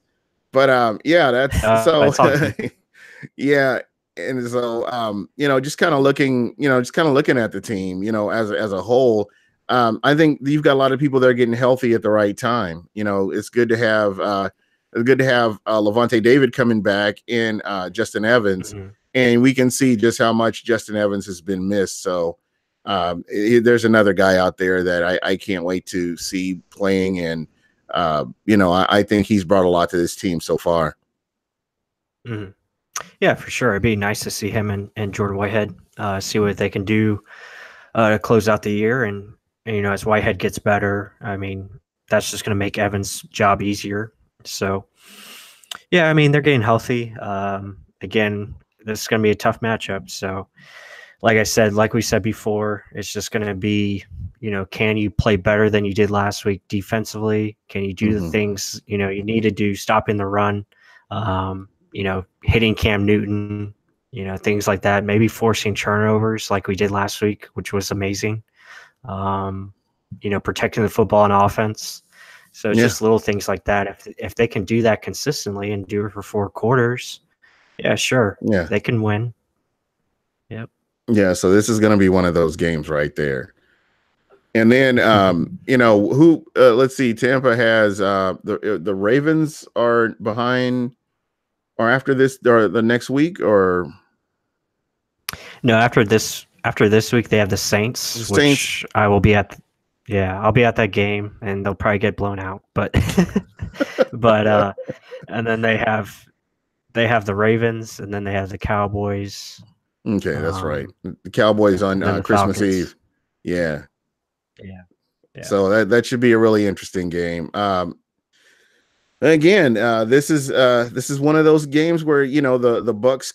But yeah, that's so It's all good. yeah. And so just kind of looking, at the team, as a whole. I think you've got a lot of people that are getting healthy at the right time. It's good to have Levante David coming back and Justin Evans, Mm-hmm. and we can see just how much Justin Evans has been missed. So there's another guy out there that I can't wait to see playing, and I think he's brought a lot to this team so far. Mm-hmm. Yeah, for sure. It'd be nice to see him and Jordan Whitehead, see what they can do to close out the year. And as Whitehead gets better, I mean, that's just going to make Evans' job easier. So, yeah, I mean, they're getting healthy. Again, this is going to be a tough matchup. So, like we said before, it's just going to be, can you play better than you did last week defensively? Can you do the things, you need to do, stopping the run, hitting Cam Newton, things like that, maybe forcing turnovers like we did last week, which was amazing. Protecting the football on offense. So it's just little things like that. If they can do that consistently and do it for 4 quarters, yeah, sure. Yeah. They can win. Yep. Yeah, so this is going to be one of those games right there. And then, let's see, Tampa has the Ravens are behind, or after this, or the next week, or no, after this week they have the Saints, which I will be at. I'll be at that game, and they'll probably get blown out. But and then they have the Ravens, and then they have the Cowboys. Okay, that's right. The Cowboys on Christmas Falcons. Eve. Yeah. Yeah. So that should be a really interesting game. Again, this is one of those games where the Bucs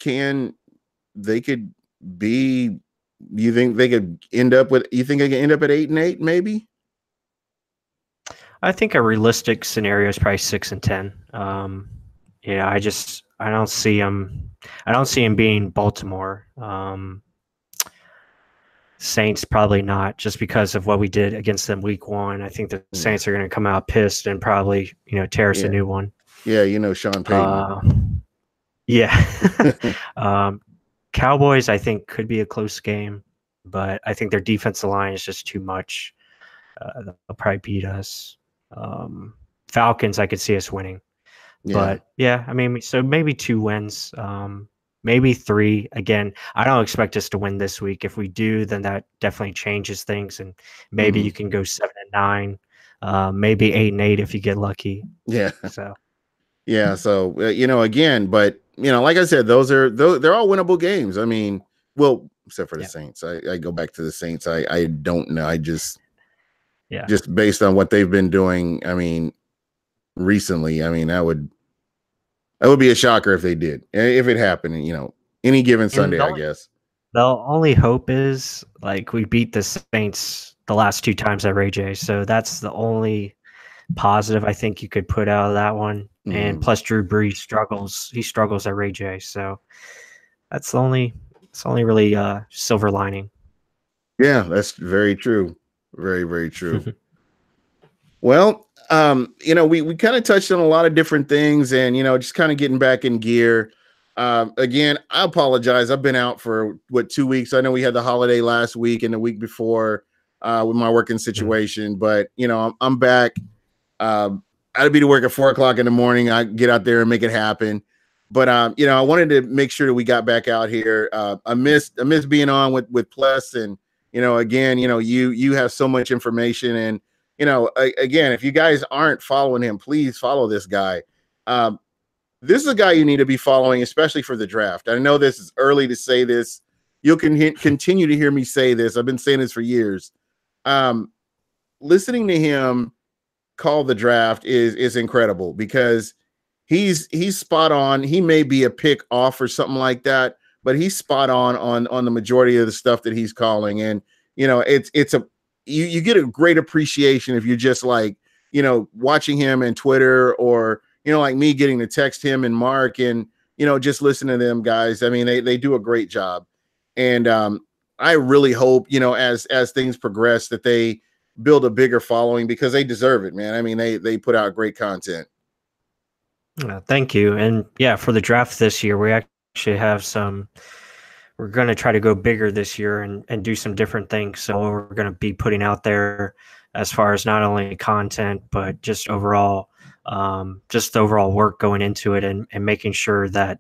could be. You think they could end up with? You think they could end up at 8-8, maybe? I think a realistic scenario is probably 6-10. I don't see him. I don't see him being Baltimore. Saints probably not, just because of what we did against them week 1. I think the Saints are going to come out pissed and probably tear us a new one. Yeah, Sean Payton. Cowboys, I think, could be a close game, but I think their defensive line is just too much. They'll probably beat us. Falcons, I could see us winning. But yeah, I mean, so maybe 2 wins, maybe 3. Again, I don't expect us to win this week. If we do, then that definitely changes things, and maybe you can go 7-9, maybe 8-8 if you get lucky. Yeah. So. Yeah. So again, but like I said, they're all winnable games. I mean, well, except for the Saints. I go back to the Saints. I don't know. I just based on what they've been doing. I mean, recently. I mean, that would be a shocker if they did. If it happened, any given Sunday, I guess. The only hope is like we beat the Saints the last 2 times at Ray J. So that's the only positive I think you could put out of that one. And plus Drew Brees struggles. He struggles at Ray J. So that's the only really silver lining. Yeah, that's very true. Very, very true. Well, we kind of touched on a lot of different things, and just kind of getting back in gear. Again, I apologize. I've been out for 2 weeks. I know we had the holiday last week and the week before with my working situation, but I'm back. I'd be to work at 4:00 in the morning. I get out there and make it happen. But I wanted to make sure that we got back out here. I missed being on with Pless, and again, you have so much information, and again, if you guys aren't following him, please follow this guy. This is a guy you need to be following, especially for the draft. I know this is early to say this. You can continue to hear me say this. I've been saying this for years. Listening to him call the draft is incredible because he's spot on. He may be a pick off or something like that, but he's spot on the majority of the stuff that he's calling. And you get a great appreciation if you're just like watching him in Twitter, or like me getting to text him and Mark, and just listen to them guys. I mean, they do a great job, and I really hope as things progress that they build a bigger following, because they deserve it, man. I mean, they put out great content. Thank you. And yeah, for the draft this year, we actually have we're going to try to go bigger this year and do some different things. So we're going to be putting out there as far as not only content, but just the overall work going into it, and making sure that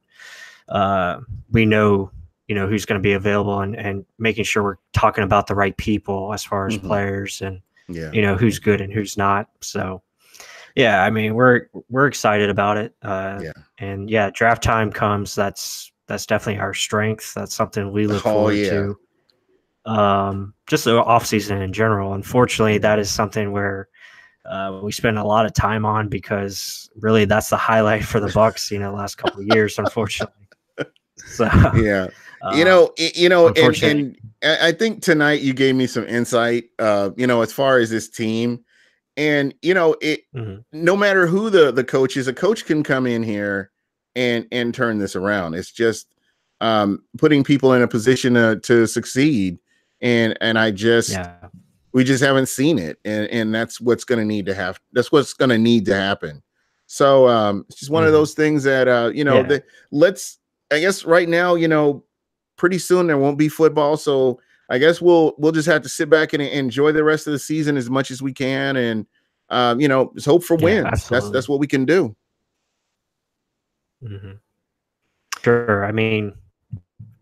we know who's going to be available, and making sure we're talking about the right people as far as players, and who's good and who's not. So yeah, I mean, we're excited about it. And yeah, draft time comes. That's definitely our strength. That's something we look forward to. Just the off season in general. Unfortunately, that is something where we spend a lot of time on, because really that's the highlight for the Bucs, the last couple of years, unfortunately. So yeah, and I think tonight you gave me some insight, as far as this team, and no matter who the coach is, a coach can come in here and turn this around. It's just putting people in a position to succeed, and we just haven't seen it, and that's what's going to need to have. That's what's going to need to happen. So it's just one of those things that let's. I guess right now, pretty soon there won't be football, so I guess we'll just have to sit back and enjoy the rest of the season as much as we can, and just hope for wins. Absolutely. That's what we can do. Sure. I mean,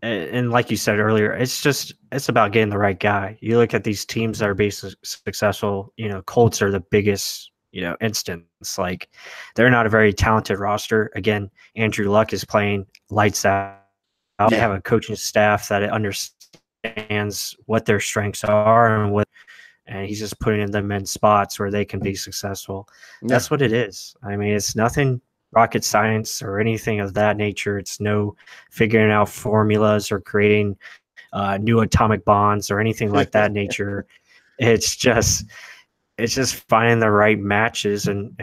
and like you said earlier, it's about getting the right guy. You look at these teams that are basically successful. Colts are the biggest instance. Like, they're not a very talented roster. Again, Andrew Luck is playing lights out. They have a coaching staff that understands what their strengths are, and he's just putting them in spots where they can be successful. That's what it is. I mean, it's nothing rocket science or anything of that nature. It's no figuring out formulas or creating new atomic bonds or anything like that nature. It's just finding the right matches and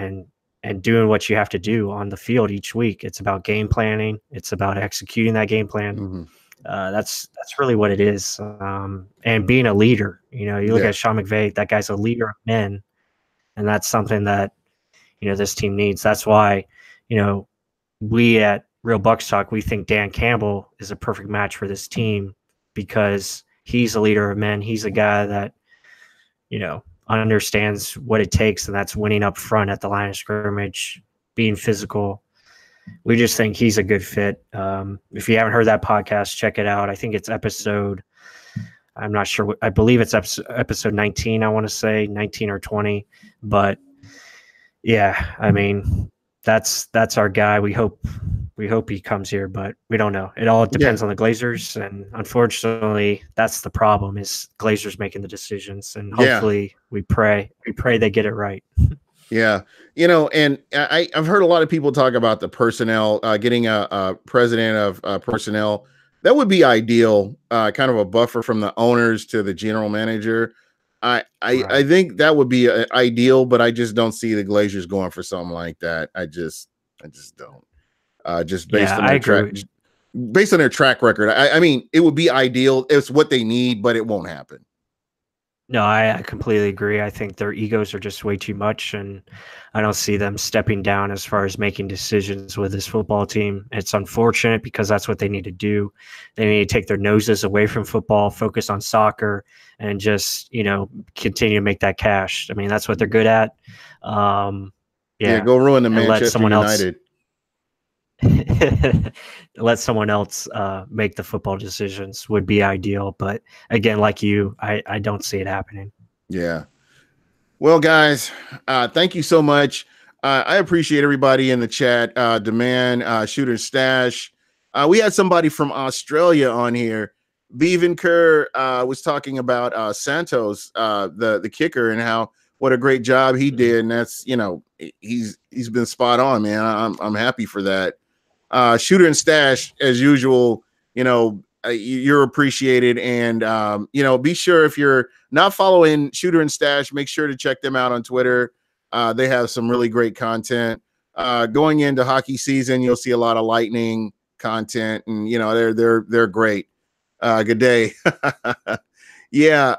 doing what you have to do on the field each week. It's about game planning. It's about executing that game plan. That's really what it is. And being a leader. You look at Sean McVay, that guy's a leader of men, and that's something that this team needs. That's why we at Real Bucs Talk, we think Dan Campbell is a perfect match for this team, because he's a leader of men. He's a guy that understands what it takes, and that's winning up front at the line of scrimmage, being physical. We just think he's a good fit. If you haven't heard that podcast, check it out. I think it's I'm not sure. I believe it's episode 19. I want to say 19 or 20, but yeah, I mean, that's our guy. We hope he comes here, but we don't know. It all depends on the Glazers, and unfortunately, that's the problem, is Glazers making the decisions, and hopefully we pray they get it right. Yeah. And I've heard a lot of people talk about the personnel, getting a president of personnel. That would be ideal, kind of a buffer from the owners to the general manager. I think that would be ideal, but I just don't see the Glazers going for something like that. I just don't. Just based on their track record. I mean, it would be ideal. It's what they need, but it won't happen. No, I completely agree. I think their egos are just way too much, and I don't see them stepping down as far as making decisions with this football team. It's unfortunate, because that's what they need to do. They need to take their noses away from football, focus on soccer, and just, continue to make that cash. I mean, that's what they're good at. Yeah, go ruin the and let Manchester someone United. let someone else make the football decisions would be ideal. But again, like you, I don't see it happening. Yeah. Well, guys, thank you so much. I appreciate everybody in the chat. Demand, Shooter Stash. We had somebody from Australia on here. Beaven Kerr was talking about Santos, the kicker, and how what a great job he did. And that's, you know, he's been spot on, man. I'm happy for that. Shooter and Stash, as usual, you know, you're appreciated. And, you know, be sure if you're not following Shooter and Stash, make sure to check them out on Twitter. They have some really great content. Going into hockey season, you'll see a lot of Lightning content, and you know they're great. Good day. Yeah,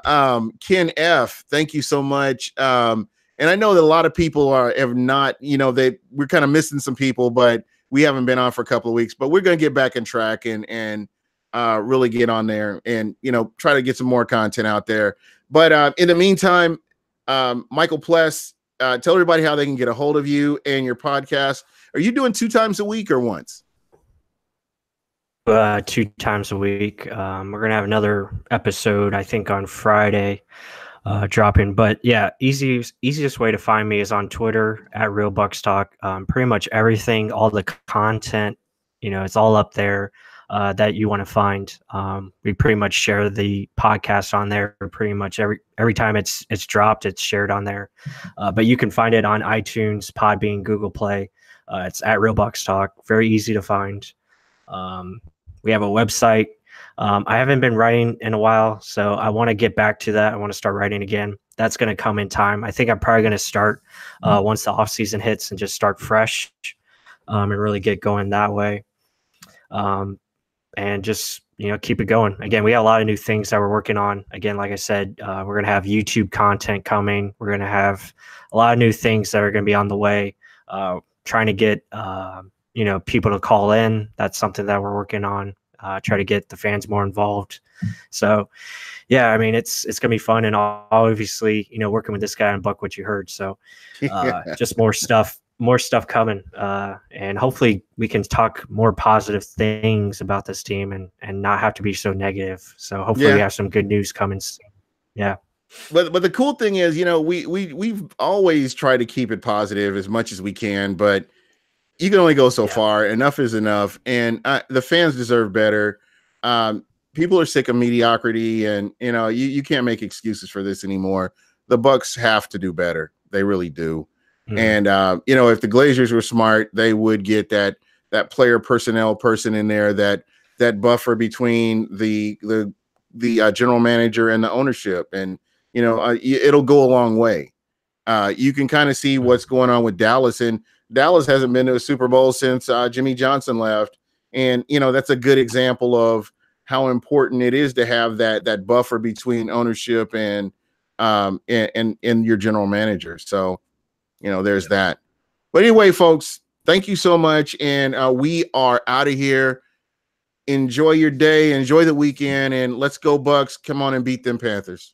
Ken F, thank you so much. And I know that a lot of people have not, you know, we're kind of missing some people, but we haven't been on for a couple of weeks. But we're going to get back on track and really get on there and, you know, try to get some more content out there. But in the meantime, Michael Pless, tell everybody how they can get a hold of you and your podcast. Are you doing 2 times a week or once? 2 times a week. We're gonna have another episode, I think, on Friday, dropping. But yeah, easiest way to find me is on Twitter at Real Bucs Talk. Pretty much everything, all the content, you know, it's all up there that you want to find. We pretty much share the podcast on there. Pretty much every time it's dropped, it's shared on there. But you can find it on iTunes, Podbean, Google Play. It's at Real Bucs Talk. Very easy to find. We have a website. I haven't been writing in a while, so I want to get back to that. I want to start writing again. That's going to come in time. I think I'm probably going to start once the off season hits and just start fresh and really get going that way. And just, you know, keep it going. Again, we have a lot of new things that we're working on. Again, like I said, we're going to have YouTube content coming. We're going to have a lot of new things that are going to be on the way. Trying to get you know, people to call in. That's something that we're working on. Try to get the fans more involved. So, yeah, I mean, it's gonna be fun, and obviously, you know, working with this guy on Buck What You Heard. So, just more stuff coming, and hopefully we can talk more positive things about this team and not have to be so negative. So, hopefully, we have some good news coming. Yeah. But the cool thing is, you know, we've always tried to keep it positive as much as we can, but you can only go so far. Enough is enough, and the fans deserve better. People are sick of mediocrity, and you know you can't make excuses for this anymore. The Bucs have to do better; they really do. And you know, if the Glazers were smart, they would get that player personnel person in there, that buffer between the general manager and the ownership, and you know it'll go a long way. You can kind of see what's going on with Dallas, and Dallas hasn't been to a Super Bowl since Jimmy Johnson left. And, you know, that's a good example of how important it is to have that buffer between ownership and your general manager. So, you know, there's that. But anyway, folks, thank you so much. And we are out of here. Enjoy your day. Enjoy the weekend. And let's go Bucs. Come on and beat them Panthers.